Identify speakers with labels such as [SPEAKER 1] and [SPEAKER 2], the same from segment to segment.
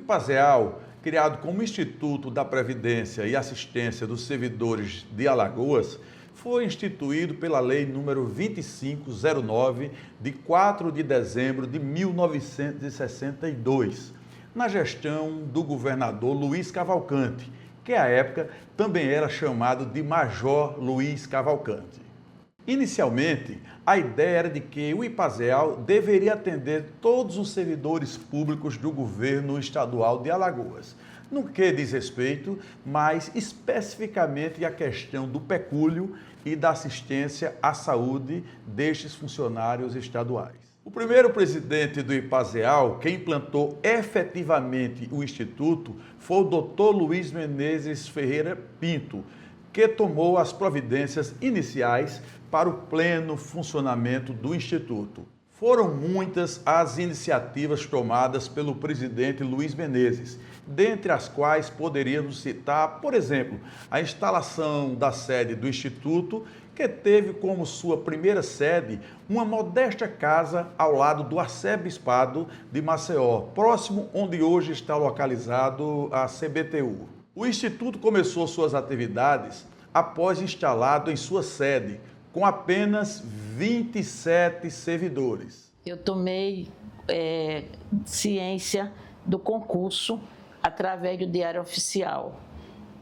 [SPEAKER 1] IPASEAL, criado como Instituto da Previdência e Assistência dos Servidores de Alagoas, foi instituído pela Lei nº 2509, de 4 de dezembro de 1962, na gestão do governador Luiz Cavalcante, que à época também era chamado de Major Luiz Cavalcante. Inicialmente, a ideia era de que o IPASEAL deveria atender todos os servidores públicos do governo estadual de Alagoas, no que diz respeito, mais especificamente à questão do pecúlio e da assistência à saúde destes funcionários estaduais. O primeiro presidente do IPASEAL, que implantou efetivamente o Instituto, foi o Dr. Luiz Menezes Ferreira Pinto, que tomou as providências iniciais para o pleno funcionamento do Instituto. Foram muitas as iniciativas tomadas pelo presidente Luiz Menezes, dentre as quais poderíamos citar, por exemplo, a instalação da sede do Instituto, que teve como sua primeira sede uma modesta casa ao lado do arcebispado de Maceió, próximo onde hoje está localizado a CBTU. O Instituto começou suas atividades após instalado em sua sede, com apenas 27 servidores.
[SPEAKER 2] Eu tomei ciência do concurso através do Diário Oficial.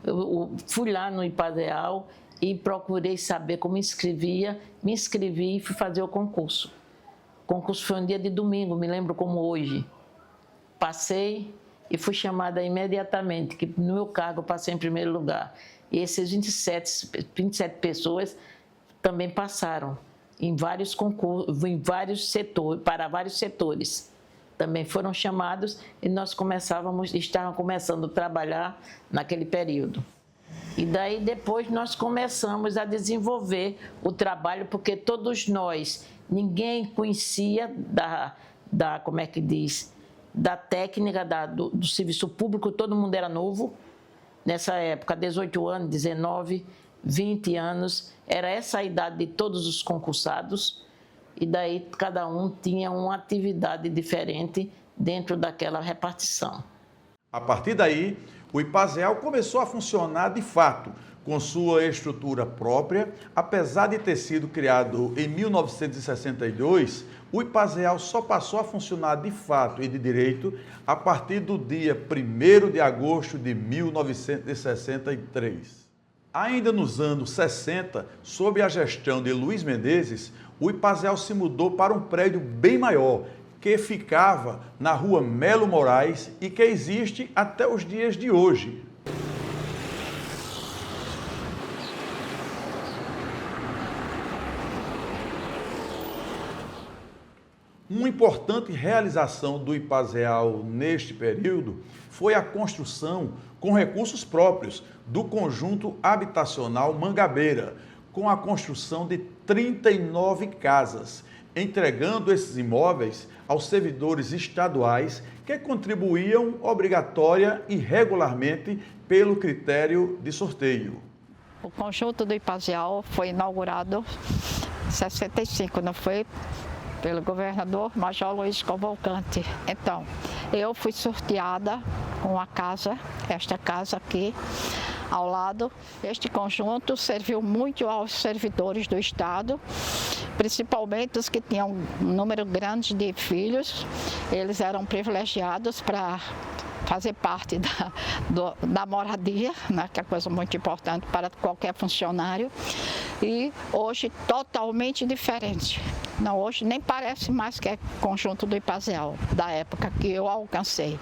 [SPEAKER 2] Eu fui lá no IPASEAL e procurei saber como inscrevia, me inscrevi e fui fazer o concurso. O concurso foi um dia de domingo, me lembro como hoje. Passei e fui chamada imediatamente, que no meu cargo eu passei em primeiro lugar. E esses 27 pessoas também passaram em vários concursos, em vários setores, para vários setores. Também foram chamados e nós estávamos começando a trabalhar naquele período. E daí depois nós começamos a desenvolver o trabalho, porque todos nós, ninguém conhecia como é que diz, da técnica do serviço público, todo mundo era novo. Nessa época, 18 anos, 19, 20 anos, era essa a idade de todos os concursados, e daí cada um tinha uma atividade diferente dentro daquela repartição.
[SPEAKER 1] A partir daí, o IPASEAL começou a funcionar de fato, com sua estrutura própria. Apesar de ter sido criado em 1962, o IPASEAL só passou a funcionar de fato e de direito a partir do dia 1º de agosto de 1963. Ainda nos anos 60, sob a gestão de Luiz Menezes, o IPASEAL se mudou para um prédio bem maior, que ficava na rua Melo Moraes e que existe até os dias de hoje. Uma importante realização do IPASEAL neste período foi a construção, com recursos próprios, do conjunto habitacional Mangabeira, com a construção de 39 casas, entregando esses imóveis aos servidores estaduais que contribuíam obrigatória e regularmente pelo critério de sorteio.
[SPEAKER 3] O conjunto do IPASEAL foi inaugurado em 65, não foi? Pelo governador Major Luiz Cavalcante. Então, eu fui sorteada com a casa, esta casa aqui, ao lado. Este conjunto serviu muito aos servidores do Estado, principalmente os que tinham um número grande de filhos. Eles eram privilegiados para fazer parte da moradia, né, que é coisa muito importante para qualquer funcionário. E hoje totalmente diferente. Não, hoje nem parece mais que é conjunto do IPASEAL, da época que eu alcancei.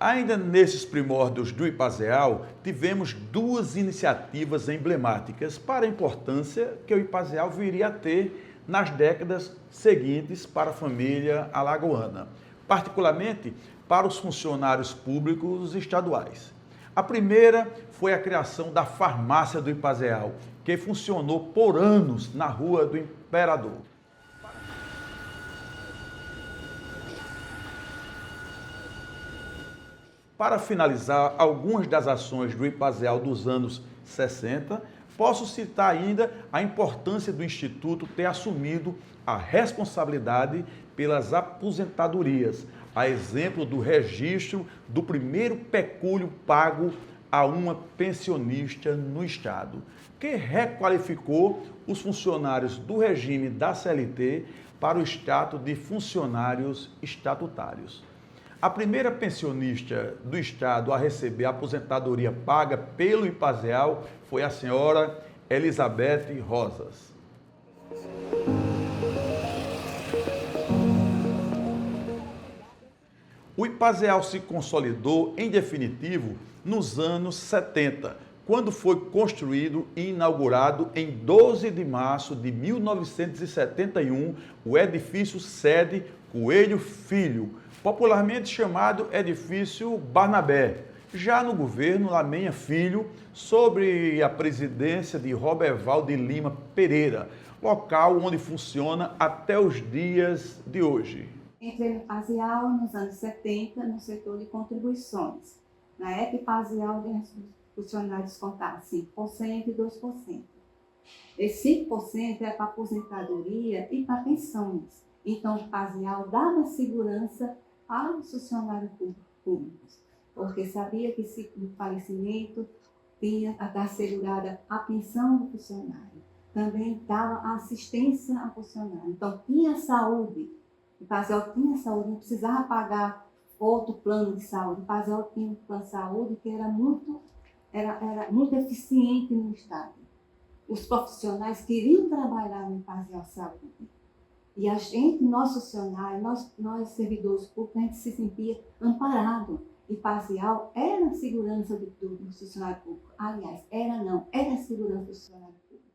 [SPEAKER 1] Ainda nesses primórdios do IPASEAL, tivemos duas iniciativas emblemáticas para a importância que o IPASEAL viria a ter nas décadas seguintes para a família alagoana, particularmente para os funcionários públicos estaduais. A primeira foi a criação da farmácia do IPASEAL, que funcionou por anos na Rua do Imperador. Para finalizar algumas das ações do IPASEAL dos anos 60, posso citar ainda a importância do Instituto ter assumido a responsabilidade pelas aposentadorias, a exemplo do registro do primeiro pecúlio pago a uma pensionista no Estado, que requalificou os funcionários do regime da CLT para o status de funcionários estatutários. A primeira pensionista do Estado a receber a aposentadoria paga pelo IPASEAL foi a senhora Elizabeth Rosas. O IPASEAL se consolidou, em definitivo, nos anos 70, quando foi construído e inaugurado em 12 de março de 1971 o edifício sede Coelho Filho, popularmente chamado Edifício Barnabé, já no governo Lamenha Filho, sob a presidência de Roberval de Lima Pereira, local onde funciona até os dias de hoje.
[SPEAKER 4] Entrei no IPASEAL nos anos 70, no setor de contribuições. Na época, o IPASEAL, os funcionários descontavam 5% e 2%. Esse 5% é para aposentadoria e para pensões. Então, o IPASEAL dava segurança para os funcionários públicos, porque sabia que se o falecimento tinha a dar assegurada a pensão do funcionário. Também dava assistência ao funcionário. Então, tinha saúde. O IPASEAL tinha saúde, não precisava pagar outro plano de saúde. O IPASEAL tinha um plano de saúde que era muito eficiente no Estado. Os profissionais queriam trabalhar no IPASEAL Saúde. E a gente, nós funcionários, nós servidores públicos, a gente se sentia amparado. E IPASEAL era a segurança do funcionário público. Aliás, era a segurança do funcionário público.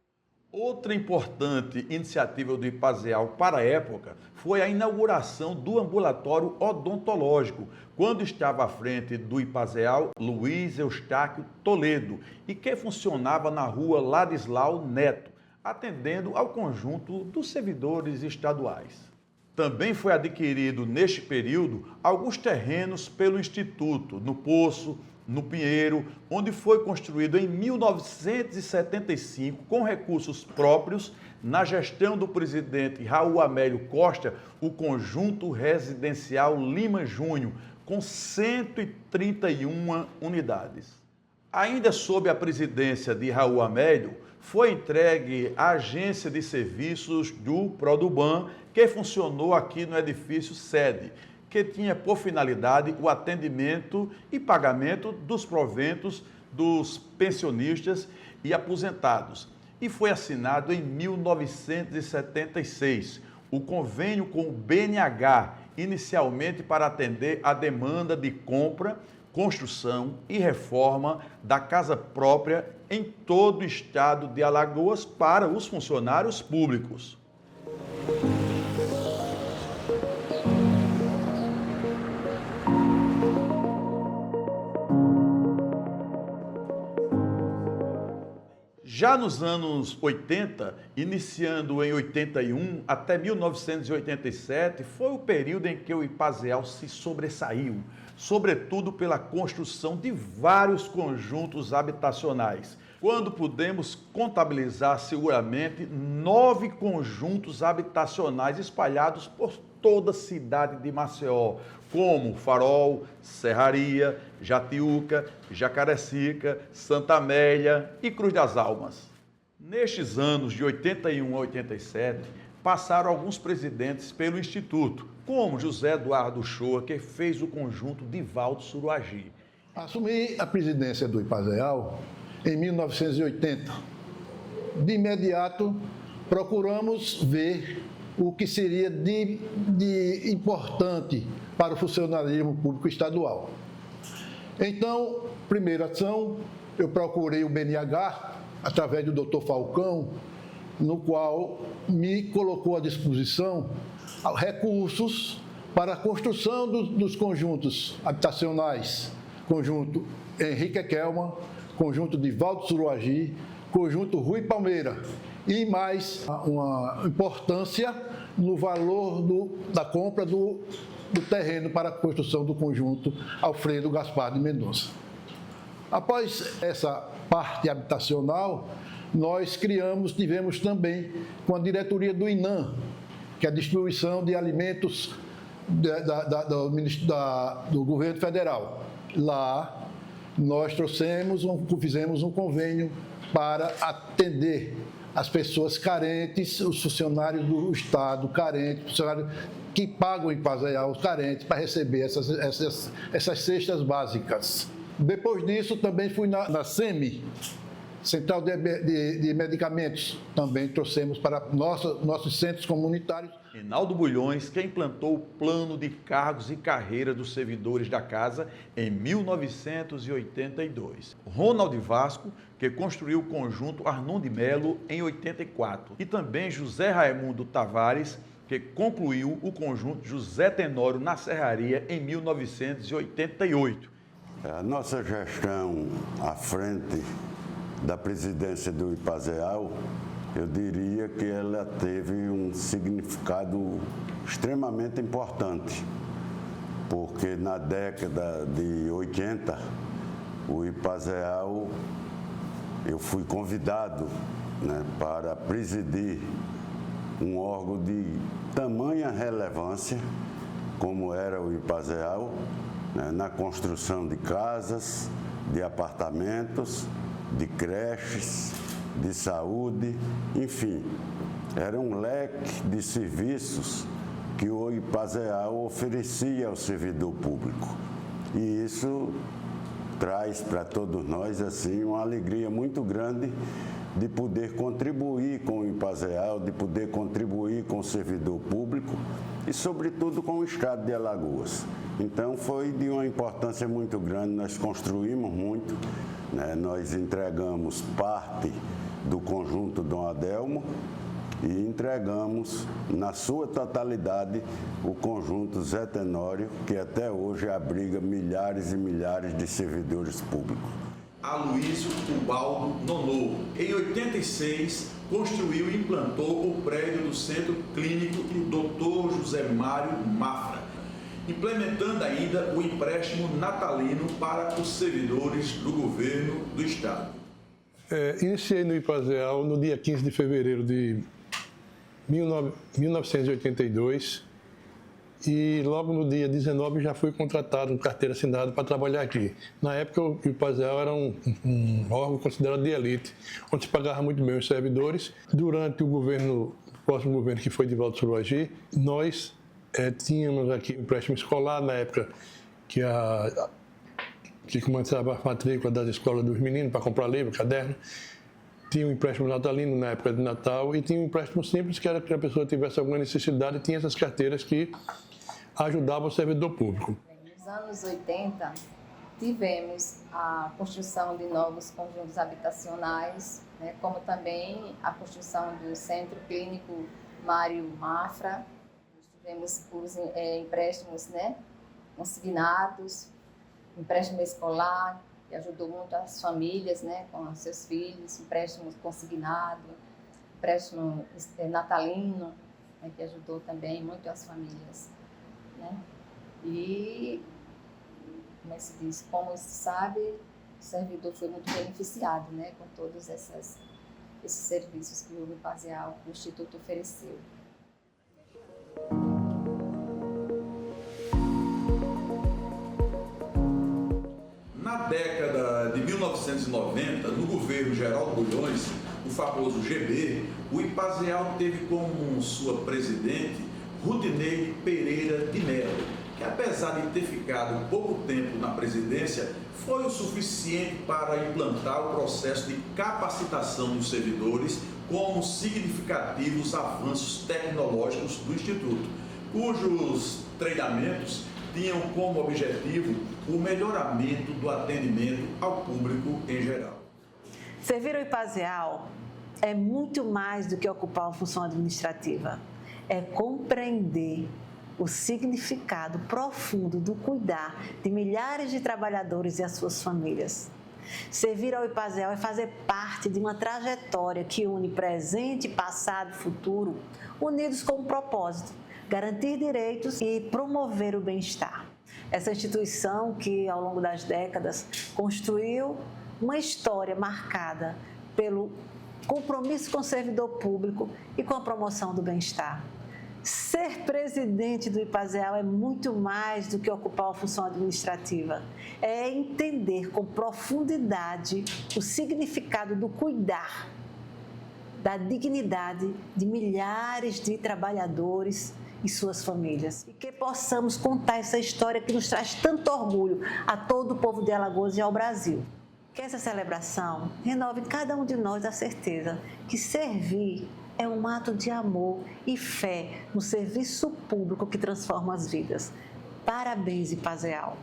[SPEAKER 1] Outra importante iniciativa do IPASEAL para a época foi a inauguração do ambulatório odontológico, quando estava à frente do IPASEAL Luiz Eustáquio Toledo, e que funcionava na rua Ladislau Neto, atendendo ao conjunto dos servidores estaduais. Também foi adquirido neste período alguns terrenos pelo Instituto, no Poço, no Pinheiro, onde foi construído em 1975, com recursos próprios, na gestão do presidente Raul Amélio Costa, o conjunto residencial Lima Júnior, com 131 unidades. Ainda sob a presidência de Raul Amélio, foi entregue à agência de serviços do Produban, que funcionou aqui no edifício sede, que tinha por finalidade o atendimento e pagamento dos proventos dos pensionistas e aposentados. E foi assinado em 1976 o convênio com o BNH, inicialmente para atender a demanda de compra, construção e reforma da casa própria em todo o estado de Alagoas para os funcionários públicos. Já nos anos 80, iniciando em 81 até 1987, foi o período em que o IPASEAL se sobressaiu, sobretudo pela construção de vários conjuntos habitacionais, quando pudemos contabilizar seguramente 9 conjuntos habitacionais espalhados por toda a cidade de Maceió, como Farol, Serraria, Jatiuca, Jacarecica, Santa Amélia e Cruz das Almas. Nestes anos de 81 a 87, passaram alguns presidentes pelo Instituto, como José Eduardo Shoa, que fez o conjunto de Valdo Suruagi.
[SPEAKER 5] Assumi a presidência do IPASEAL em 1980. De imediato, procuramos ver o que seria de importante para o funcionalismo público estadual. Então, primeira ação, eu procurei o BNH, através do Dr. Falcão, no qual me colocou à disposição recursos para a construção dos conjuntos habitacionais, conjunto Henrique Kelman, conjunto de Valdo Suruagi, conjunto Rui Palmeira, e mais uma importância no valor da compra do do terreno para a construção do conjunto Alfredo Gaspar de Mendonça. Após essa parte habitacional, nós tivemos também com a diretoria do INAM, que é a distribuição de alimentos do governo federal. Lá, nós fizemos um convênio para atender as pessoas carentes, os funcionários do Estado carentes, funcionários que pagam o IPASEAL, os carentes, para receber essas cestas básicas. Depois disso, também fui na SEMI, Central de Medicamentos, também trouxemos para nossos centros comunitários.
[SPEAKER 1] Reinaldo Bulhões, que implantou o plano de cargos e carreira dos servidores da Casa em 1982. Ronald Vasco, que construiu o conjunto Arnon de Melo em 84. E também José Raimundo Tavares, que concluiu o conjunto José Tenório na Serraria em 1988.
[SPEAKER 6] A nossa gestão à frente da presidência do IPASEAL, eu diria que ela teve um significado extremamente importante, porque na década de 80, o IPASEAL, eu fui convidado, né, para presidir um órgão de tamanha relevância, como era o IPASEAL, né, na construção de casas, de apartamentos, de creches, de saúde, enfim, era um leque de serviços que o IPASEAL oferecia ao servidor público. E isso traz para todos nós assim uma alegria muito grande de poder contribuir com o IPASEAL, de poder contribuir com o servidor público e, sobretudo, com o Estado de Alagoas. Então, foi de uma importância muito grande, nós construímos muito, né? Nós entregamos parte do conjunto Dom Adelmo e entregamos, na sua totalidade, o conjunto Zé Tenório, que até hoje abriga milhares e milhares de servidores públicos.
[SPEAKER 1] Aloísio Ubaldo Nonô, em 86, construiu e implantou o prédio do Centro Clínico Dr. José Mário Mafra, implementando ainda o empréstimo natalino para os servidores do governo do Estado.
[SPEAKER 7] Iniciei no IPASEAL no dia 15 de fevereiro de 1982 e logo no dia 19 já fui contratado, carteira assinada, para trabalhar aqui. Na época o IPASEAL era um órgão considerado de elite, onde se pagava muito bem os servidores. Durante o próximo governo, que foi de Valdo Suruagi, nós tínhamos aqui um empréstimo escolar na época que começava a matrícula das escolas dos meninos para comprar livro, caderno. Tinha um empréstimo natalino na época de Natal e tinha um empréstimo simples, que era que a pessoa tivesse alguma necessidade e tinha essas carteiras que ajudavam o servidor público.
[SPEAKER 8] Nos anos 80, tivemos a construção de novos conjuntos habitacionais, né, como também a construção do Centro Clínico Mário Mafra. Tivemos os empréstimos, né, consignados, empréstimo escolar, que ajudou muito as famílias, né, com seus filhos, empréstimo consignado, empréstimo natalino, né, que ajudou também muito as famílias, né? E, como se diz, como se sabe, o servidor foi muito beneficiado, né, com todos esses serviços que o IPASEAL, o Instituto, ofereceu.
[SPEAKER 1] Na década de 1990, no governo Geraldo Bulhões, o famoso GB, o IPASEAL teve como sua presidente Rudineide Pereira de Melo, que apesar de ter ficado pouco tempo na presidência, foi o suficiente para implantar o processo de capacitação dos servidores com significativos avanços tecnológicos do Instituto, cujos treinamentos tinham como objetivo o melhoramento do atendimento ao público em geral.
[SPEAKER 9] Servir ao IPASEAL é muito mais do que ocupar uma função administrativa. É compreender o significado profundo do cuidar de milhares de trabalhadores e as suas famílias. Servir ao IPASEAL é fazer parte de uma trajetória que une presente, passado e futuro, unidos com um propósito: garantir direitos e promover o bem-estar. Essa instituição que, ao longo das décadas, construiu uma história marcada pelo compromisso com o servidor público e com a promoção do bem-estar. Ser presidente do IPASEAL é muito mais do que ocupar uma função administrativa. É entender com profundidade o significado do cuidar, da dignidade de milhares de trabalhadores e suas famílias. E que possamos contar essa história que nos traz tanto orgulho a todo o povo de Alagoas e ao Brasil. Que essa celebração renove em cada um de nós a certeza que servir é um ato de amor e fé no serviço público que transforma as vidas. Parabéns, IPASEAL.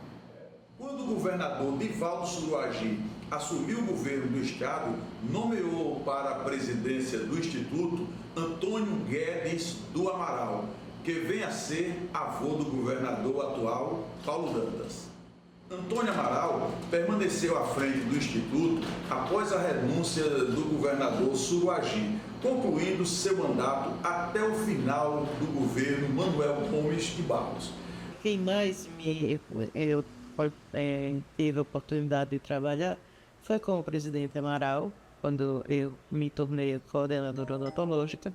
[SPEAKER 1] Quando o governador Divaldo Suruagi assumiu o governo do estado, nomeou para a presidência do Instituto Antônio Guedes do Amaral, que vem a ser avô do governador atual, Paulo Dantas. Antônio Amaral permaneceu à frente do Instituto após a renúncia do governador Suruagi, concluindo seu mandato até o final do governo Manuel Gomes de Barros.
[SPEAKER 10] Quem mais eu tive a oportunidade de trabalhar foi com o presidente Amaral, quando eu me tornei coordenadora odontológica,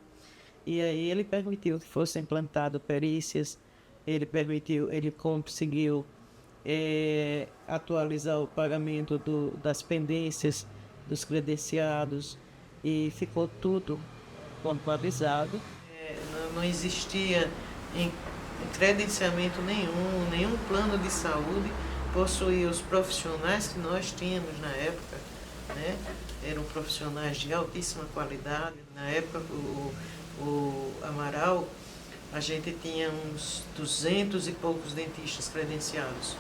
[SPEAKER 10] e aí ele permitiu que fossem implantadas perícias, ele conseguiu atualizar o pagamento das pendências dos credenciados e ficou tudo pontualizado. Não existia credenciamento nenhum plano de saúde possuía os profissionais que nós tínhamos na época, né? Eram profissionais de altíssima qualidade. Na época, o Amaral, a gente tinha uns 200 e poucos dentistas credenciados.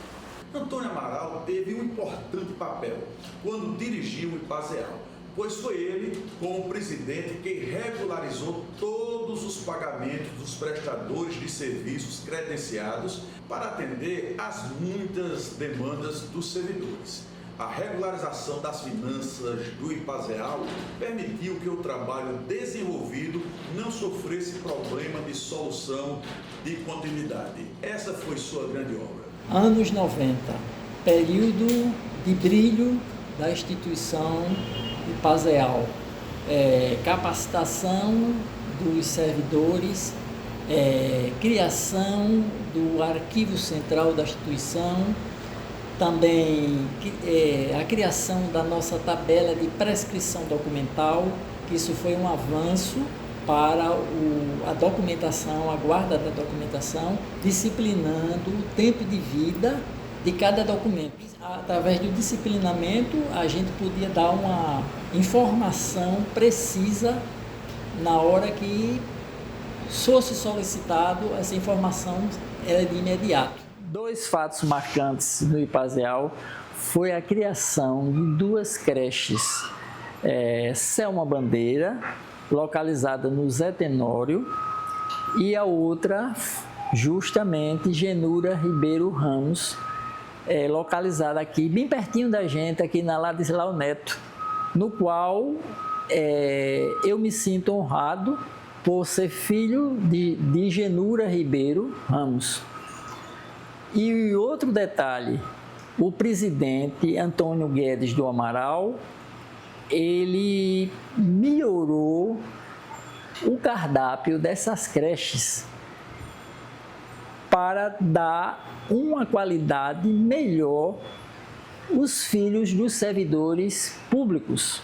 [SPEAKER 1] Antônio Amaral teve um importante papel quando dirigiu o IPASEAL, pois foi ele, como presidente, que regularizou todos os pagamentos dos prestadores de serviços credenciados para atender às muitas demandas dos servidores. A regularização das finanças do IPASEAL permitiu que o trabalho desenvolvido não sofresse problema de solução de continuidade. Essa foi sua grande obra.
[SPEAKER 11] Anos 90, período de brilho da instituição IPASEAL, capacitação dos servidores, criação do arquivo central da instituição, também a criação da nossa tabela de prescrição documental, que isso foi um avanço para a documentação, a guarda da documentação, disciplinando o tempo de vida de cada documento. Através do disciplinamento, a gente podia dar uma informação precisa na hora que fosse solicitado, essa informação era de imediato. 2 fatos marcantes no IPASEAL foi a criação de 2 creches, Selma Bandeira, localizada no Zé Tenório, e a outra, justamente, Genura Ribeiro Ramos, localizada aqui, bem pertinho da gente, aqui na Ladislau Neto, no qual eu me sinto honrado por ser filho de Genura Ribeiro Ramos. E outro detalhe, o presidente Antônio Guedes do Amaral, ele melhorou o cardápio dessas creches para dar uma qualidade melhor aos filhos dos servidores públicos.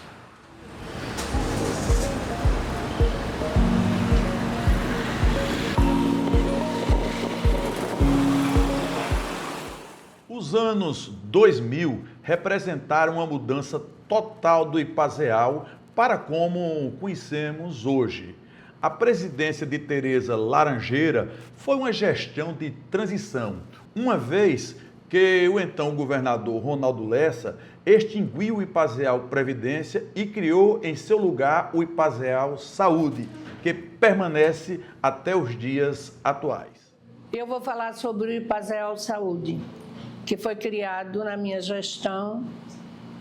[SPEAKER 1] Os anos 2000 representaram uma mudança total do IPASEAL para como conhecemos hoje. A presidência de Tereza Laranjeira foi uma gestão de transição, uma vez que o então governador Ronaldo Lessa extinguiu o IPASEAL Previdência e criou em seu lugar o IPASEAL Saúde, que permanece até os dias atuais.
[SPEAKER 2] Eu vou falar sobre o IPASEAL Saúde, que foi criado na minha gestão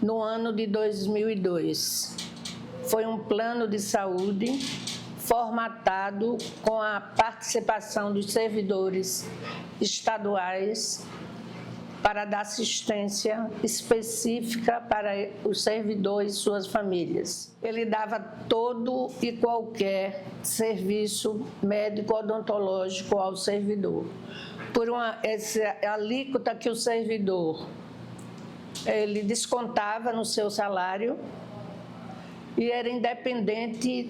[SPEAKER 2] no ano de 2002. Foi um plano de saúde formatado com a participação dos servidores estaduais para dar assistência específica para os servidores e suas famílias. Ele dava todo e qualquer serviço médico-odontológico ao servidor. Por essa alíquota que o servidor ele descontava no seu salário e era independente,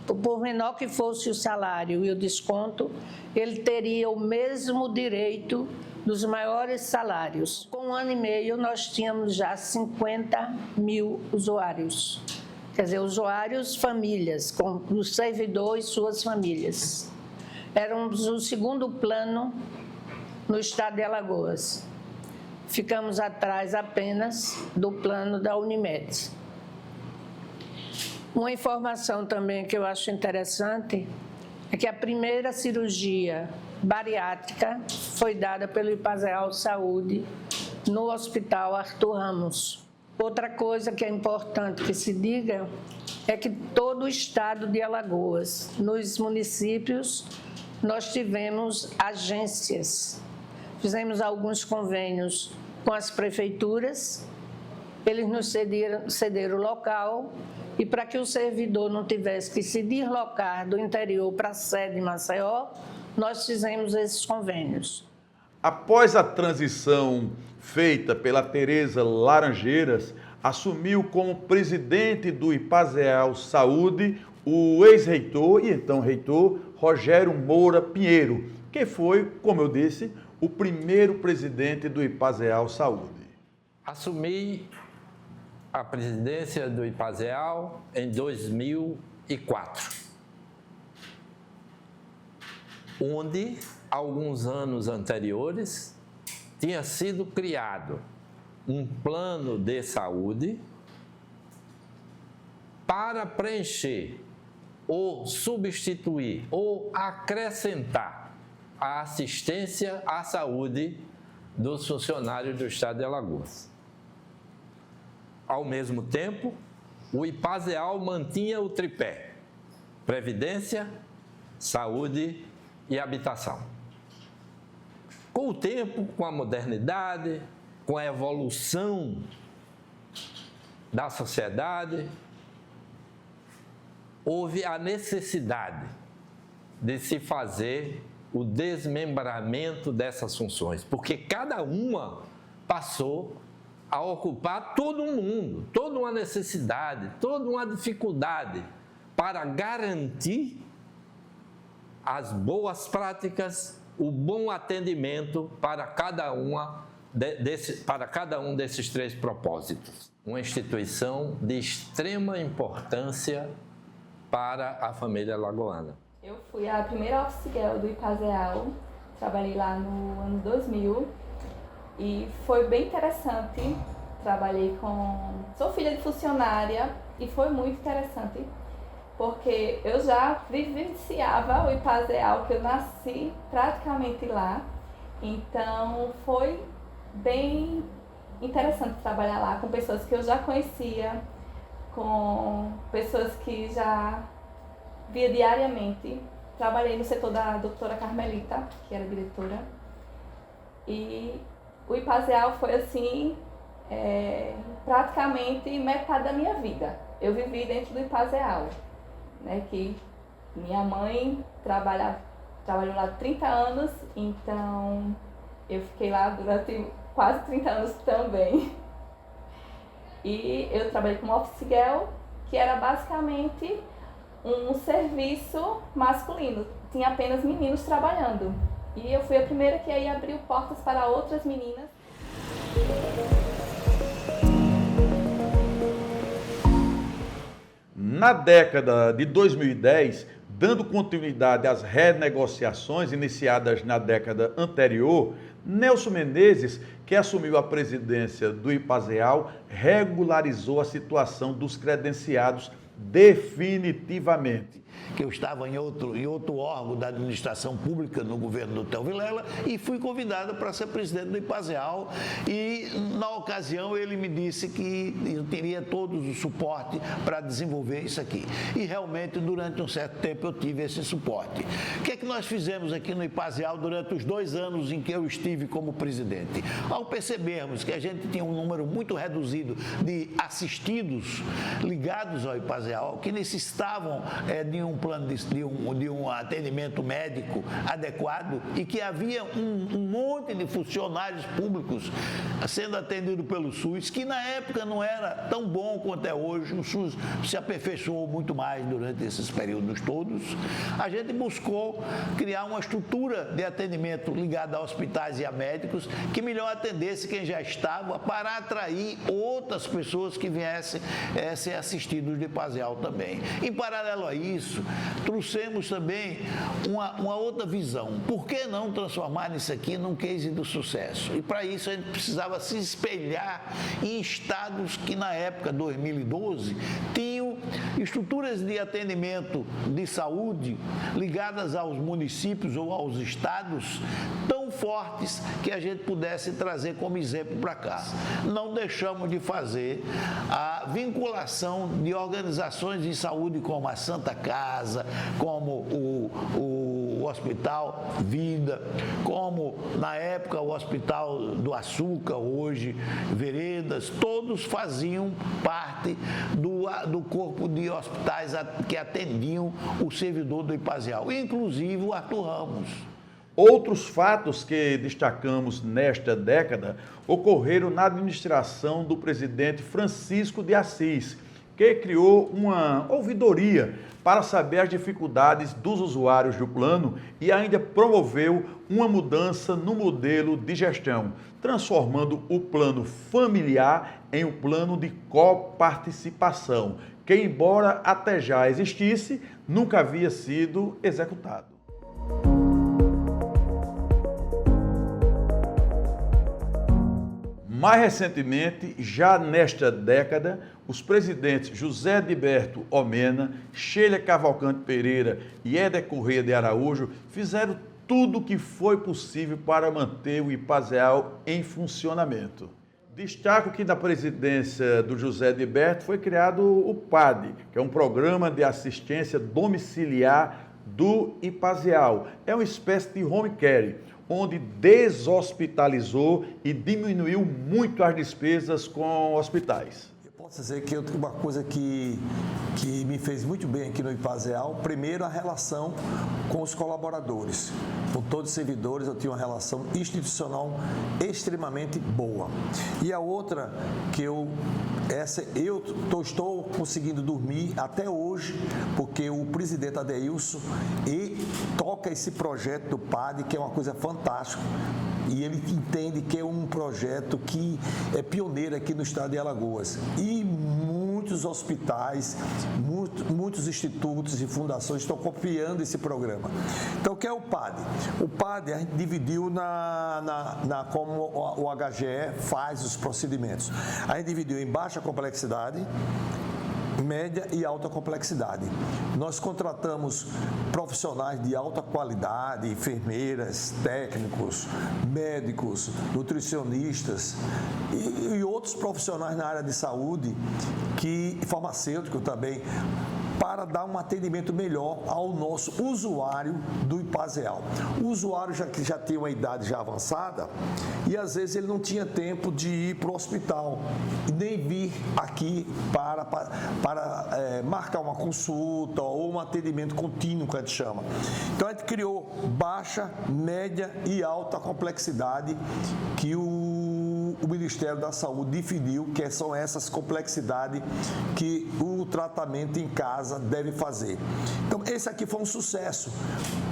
[SPEAKER 2] por menor que fosse o salário e o desconto, ele teria o mesmo direito dos maiores salários. Com 1 ano e meio, nós tínhamos já 50 mil usuários. Quer dizer, usuários, famílias, com o servidor e suas famílias. Éramos o segundo plano no estado de Alagoas. Ficamos atrás apenas do plano da Unimed. Uma informação também que eu acho interessante é que a primeira cirurgia bariátrica foi dada pelo Ipazeal Saúde no Hospital Arthur Ramos. Outra coisa que é importante que se diga é que todo o estado de Alagoas, nos municípios, nós tivemos agências. Fizemos alguns convênios com as prefeituras, eles nos cederam o local e para que o servidor não tivesse que se deslocar do interior para a sede em Maceió, nós fizemos esses convênios.
[SPEAKER 1] Após a transição feita pela Tereza Laranjeiras, assumiu como presidente do Ipazeal Saúde o ex-reitor e então reitor Rogério Moura Pinheiro, que foi, como eu disse, o primeiro presidente do Ipazeal Saúde.
[SPEAKER 12] Assumi a presidência do Ipazeal em 2004. Onde, alguns anos anteriores, tinha sido criado um plano de saúde para preencher ou substituir ou acrescentar a assistência à saúde dos funcionários do estado de Alagoas. Ao mesmo tempo, o Ipazeal mantinha o tripé: previdência, saúde e habitação. Com o tempo, com a modernidade, com a evolução da sociedade, houve a necessidade de se fazer o desmembramento dessas funções, porque cada uma passou a ocupar todo um mundo, toda uma necessidade, toda uma dificuldade para garantir as boas práticas, o bom atendimento para cada um desses três propósitos. Uma instituição de extrema importância para a família alagoana.
[SPEAKER 13] Eu fui a primeira office girl do Ipazeal, trabalhei lá no ano 2000 e foi bem interessante. Trabalhei sou filha de funcionária e foi muito interessante, porque eu já vivenciava o Ipazeal, que eu nasci praticamente lá, então foi bem interessante trabalhar lá com pessoas que eu já conhecia, com pessoas que já via diariamente. Trabalhei no setor da doutora Carmelita, que era diretora, e o Ipazeal foi assim, praticamente metade da minha vida. Eu vivi dentro do Ipazeal, né, que minha mãe trabalhou lá 30 anos, então eu fiquei lá durante quase 30 anos também. E eu trabalhei como office girl, que era basicamente um serviço masculino. Tinha apenas meninos trabalhando. E eu fui a primeira que aí abriu portas para outras meninas.
[SPEAKER 1] Na década de 2010, dando continuidade às renegociações iniciadas na década anterior, Nelson Menezes, que assumiu a presidência do Ipazeal, regularizou a situação dos credenciados definitivamente.
[SPEAKER 14] Que eu estava em outro órgão da administração pública no governo do Theo Vilela e fui convidado para ser presidente do IPASEAL, e na ocasião ele me disse que eu teria todo o suporte para desenvolver isso aqui. E realmente durante um certo tempo eu tive esse suporte. O que é que nós fizemos aqui no IPASEAL durante os 2 anos em que eu estive como presidente? Ao percebermos que a gente tinha um número muito reduzido de assistidos ligados ao IPASEAL, que necessitavam de um plano de um atendimento médico adequado, e que havia um monte de funcionários públicos sendo atendidos pelo SUS, que na época não era tão bom quanto é hoje. O SUS se aperfeiçoou muito mais durante esses períodos todos. A gente buscou criar uma estrutura de atendimento ligada a hospitais e a médicos que melhor atendesse quem já estava, para atrair outras pessoas que viessem ser assistidos de IPASEAL também. Em paralelo a isso, trouxemos também uma outra visão. Por que não transformar isso aqui num case do sucesso? E para isso a gente precisava se espelhar em estados que na época, 2012, tinham estruturas de atendimento de saúde ligadas aos municípios ou aos estados tão fortes que a gente pudesse trazer como exemplo para cá. Não deixamos de fazer a vinculação de organizações de saúde como a Santa Casa, como o Hospital Vida, como na época o Hospital do Açúcar, hoje Veredas, todos faziam parte do corpo de hospitais que atendiam o servidor do IPASEAL, inclusive o Arthur Ramos.
[SPEAKER 1] Outros fatos que destacamos nesta década ocorreram na administração do presidente Francisco de Assis, que criou uma ouvidoria para saber as dificuldades dos usuários do plano e ainda promoveu uma mudança no modelo de gestão, transformando o plano familiar em um plano de coparticipação, que, embora até já existisse, nunca havia sido executado. Mais recentemente, já nesta década, os presidentes José Edilberto Omena, Sheila Cavalcante Pereira e Éder Corrêa de Araújo fizeram tudo o que foi possível para manter o IPASEAL em funcionamento. Destaco que na presidência do José Edilberto foi criado o PAD, que é um programa de assistência domiciliar do IPASEAL. É uma espécie de home care, onde deshospitalizou e diminuiu muito as despesas com hospitais.
[SPEAKER 15] Posso dizer que uma coisa que me fez muito bem aqui no IPASEAL, primeiro a relação com os colaboradores. Com todos os servidores eu tinha uma relação institucional extremamente boa. E a outra que eu estou conseguindo dormir até hoje, porque o presidente Adeilson toca esse projeto do PAD, que é uma coisa fantástica. E ele entende que é um projeto que é pioneiro aqui no estado de Alagoas. E muitos hospitais, muitos institutos e fundações estão copiando esse programa. Então, o que é o PAD? O PAD a gente dividiu como o HGE faz os procedimentos. A gente dividiu em baixa complexidade, média e alta complexidade. Nós contratamos profissionais de alta qualidade, enfermeiras, técnicos, médicos, nutricionistas e outros profissionais na área de saúde, farmacêutico também, para dar um atendimento melhor ao nosso usuário do IPASEAL. O usuário que já tem uma idade já avançada e às vezes ele não tinha tempo de ir para o hospital e nem vir aqui para marcar uma consulta ou um atendimento contínuo, que a gente chama. Então a gente criou baixa, média e alta complexidade que o Ministério da Saúde definiu que são essas complexidades que o tratamento em casa deve fazer. Então, esse aqui foi um sucesso.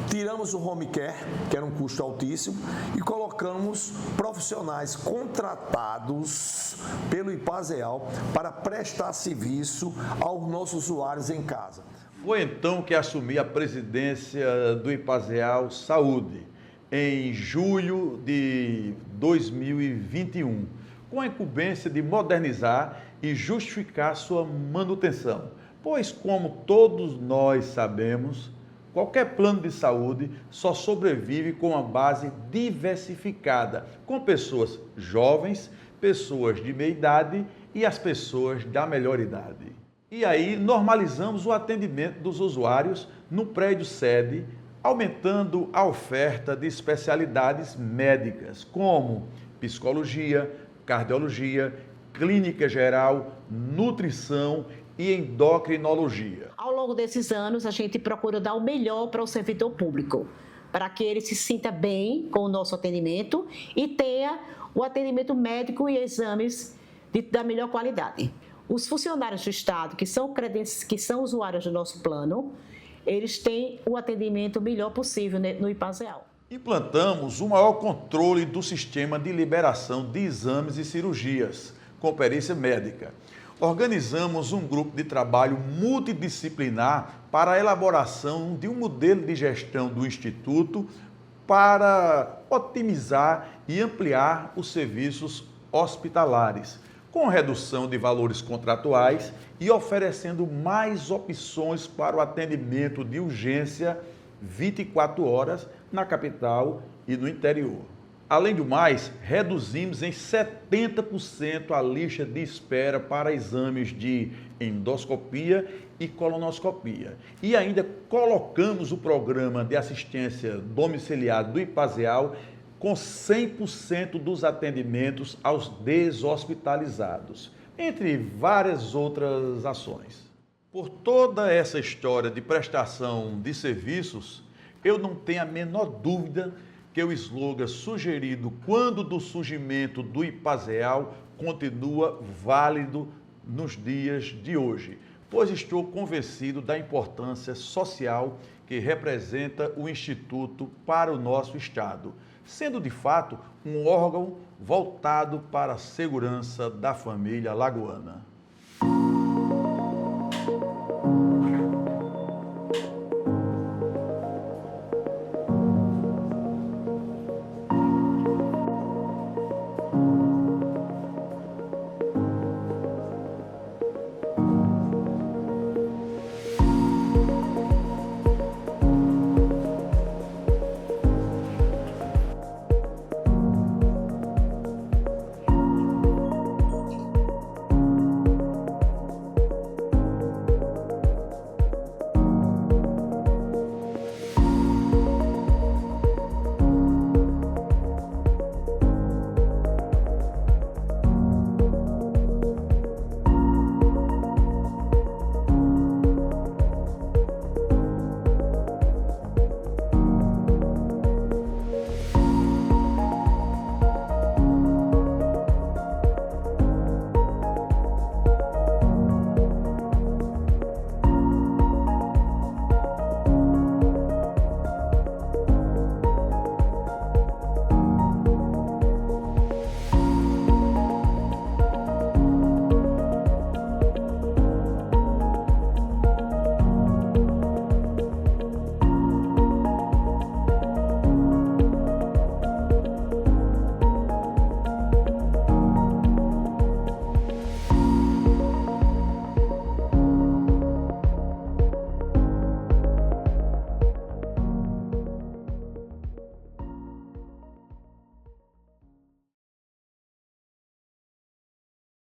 [SPEAKER 15] Tiramos o home care, que era um custo altíssimo, e colocamos profissionais contratados pelo IPASEAL para prestar serviço aos nossos usuários em casa.
[SPEAKER 1] Foi então que assumi a presidência do IPASEAL Saúde, em julho de 2021, com a incumbência de modernizar e justificar sua manutenção. pois, como todos nós sabemos, qualquer plano de saúde só sobrevive com uma base diversificada, com pessoas jovens, pessoas de meia idade e as pessoas da melhor idade. E aí normalizamos o atendimento dos usuários no prédio sede, aumentando a oferta de especialidades médicas, como psicologia, cardiologia, clínica geral, nutrição e endocrinologia.
[SPEAKER 16] Ao longo desses anos, a gente procura dar o melhor para o servidor público, para que ele se sinta bem com o nosso atendimento e tenha o atendimento médico e exames da melhor qualidade. Os funcionários do Estado, que são usuários do nosso plano, eles têm o atendimento melhor possível no IPASEAL.
[SPEAKER 1] Implantamos o maior controle do sistema de liberação de exames e cirurgias, com perícia médica. Organizamos um grupo de trabalho multidisciplinar para a elaboração de um modelo de gestão do Instituto para otimizar e ampliar os serviços hospitalares, com redução de valores contratuais e oferecendo mais opções para o atendimento de urgência 24 horas na capital e no interior. Além do mais, reduzimos em 70% a lista de espera para exames de endoscopia e colonoscopia. E ainda colocamos o programa de assistência domiciliar do IPASEAL com 100% dos atendimentos aos deshospitalizados, entre várias outras ações. Por toda essa história de prestação de serviços, eu não tenho a menor dúvida que o slogan sugerido quando do surgimento do IPASEAL continua válido nos dias de hoje, pois estou convencido da importância social que representa o Instituto para o nosso Estado, sendo de fato um órgão voltado para a segurança da família lagoana.